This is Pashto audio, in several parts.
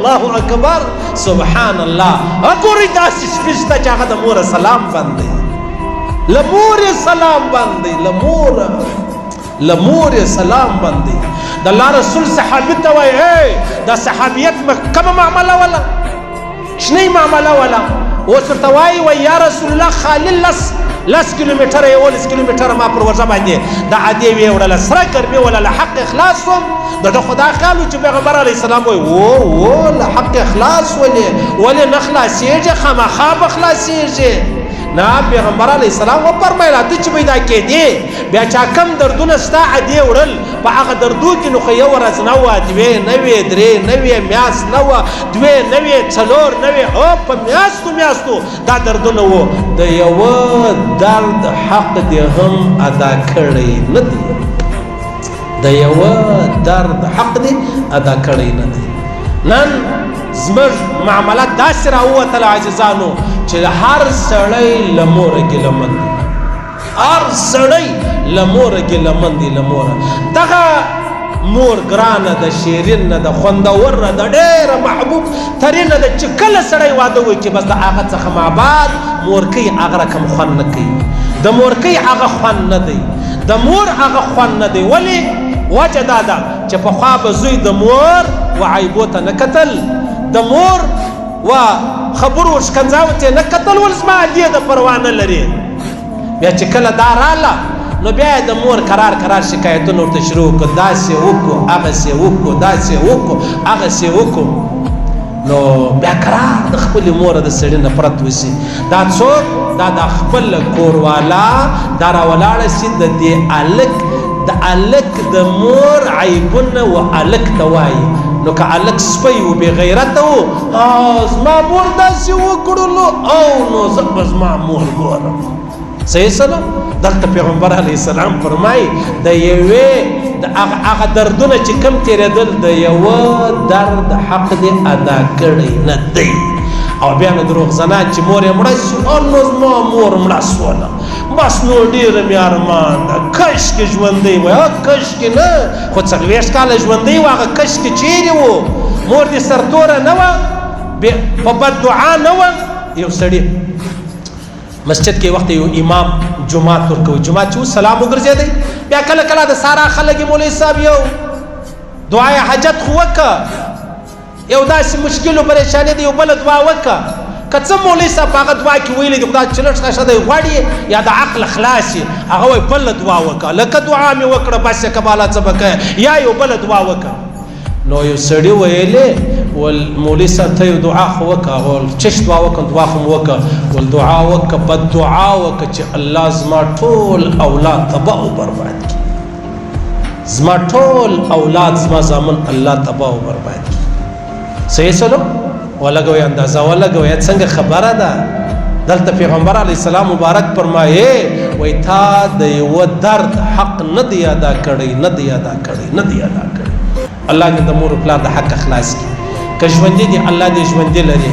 الله اکبر سبحان الله. اګوري داسې سپیسته چې هغه د مور سلام باندې لمور سلام باندې لمور سلام باندې د الله رسول صحابي ته وایي دا صحابیت کومه معامله ولا شنو معامله ولا اوس ورته وایي یا رسول الله خالي لس کیلومتره 11 کیلومتره ما پر ورځ باندې د عادي وی وړل سره ګرمي ولا له حق اخلاص وم د خدا خیال چې پیغمبر علی السلام وای او له حق اخلاص ولې نخلاصيږي خامخا بخلاصيږي نه پیغمبر علی السلام و فرمایله ته چې پیدا کېدی بیا چا کم دردونه ستا عادي وړل په هغه دردو کې نو خو یو ورځ نه وه دوې نه وې درې نه وې میاشت نه وه دوې نه وې څلور نه وې او په میاشتو دا دردونه وو د یوه درد حق دې هم ادا کړی نه دی د یوه درد حق دې ادا کړی نه دی نن زموږ معاملات داسې راووتله عزیزانو چې هر سړی له موره ګیلهمن دی هر سړی له موره ګیلهمن دی له موره دغه مور ګرانه ده شیرین نه ده خوندور نه ده ډېره محبوب ترینه ده چې کله سړی واده وکړي بس د هغه څخه مابعد مورکۍ هغه رقم خوند نه کوي د مورکۍ هغه خوند نه دی د مور هغه خوند نه دی ولې وجه دا ده چې پخوا به زوی د مور و عیبو ته نه کتل د مور و خبرو شکنځاو ته نه کتل ول زما دې د پروا نه لري بیا چې کله دا راله نو بیا د مور قرار شکایتونه ورته شروع کړه داسې وکړو هغسې وکړو داسې وکړو هغسې وکړو نو بیا قرار د خپلې موره د سړي نفرت وشي دا څوک دا د خپل کوروالا دا راولاړه شي د دې الک د مور عیبونه و الک ته وایي نو که الک سپی و بې غیرته و زما مور داسې وکړلو او نو زه به زما مور ګورم صحیح سلام دلته پیغمبر علیه السلام فرمایي د یوې هغه دردونه چې کم تېرېدل د یوه درد حق دې ادا کړی نه دی او بیا نو دروغجنان چې مور یې مړه شي نو زما مور مړه شوله بس نو ډېره مې ارمان ده کشکې ژوندی وای کشکې نه خو 40 کاله ژوندی و هغه کشکې چیرې و مور دې سرتوره نه وه په بد دعا نه وه یو سړي مسجد کې وخت یو امام جمعات ورکوي جمعات چې سلام وګرځېدی بیا کله کله د سارا خلک مولوي صاحب یو دعای حاجت خو وکړه یو داسې مشکل و پریشاني دی یو بله دعا وکړه که څه مولوي صاحب هغه دعا کې ویلي دي خدای چې لږ ښه دی غواړي یا د عقل خلاص یې هغه وایي بله دعا وکړه لکه دعا مې وکړه بس یې کباله څه به کوې یا یو بله دعا وکړه نو یو سړي ویلې ول مولوي صاحب ته یو دعا خو وکړه ول چش دعا وکړه دعا خو مو وکړه ول دعا وکړه بد دعا وکړه چې الله زما ټول اولاد تباه او برباد کړي زما ټول اولاد زما زامن الله تباه او برباد کړي صحیح سلو ولګوي اندازه ولګوي څنګه خبره ده دلته پیغمبر علی السلام مبارک فرمایي وای تا د یو درد حق نه دی ادا کړی نه دی ادا کړی الله دې د مور پلار د حق اخلاص کړي که ژوندي دي الله دې ژوندي لري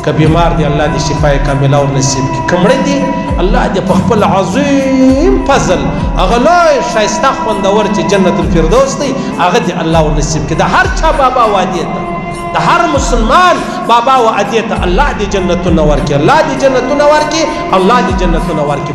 که بیمار دي الله دې شفای کامله ور نصیب کړي کمړه دي الله دې په خپل عظیم فضل هغه لوی ښایسته خوندور چې جنت الفردوس دی هغه دې الله ور نصیب کړي د هر چا بابا وادي ته د هر مسلمان بابا وادي ته الله دې جنتونه ورکړي الله دې جنتونه ورکړي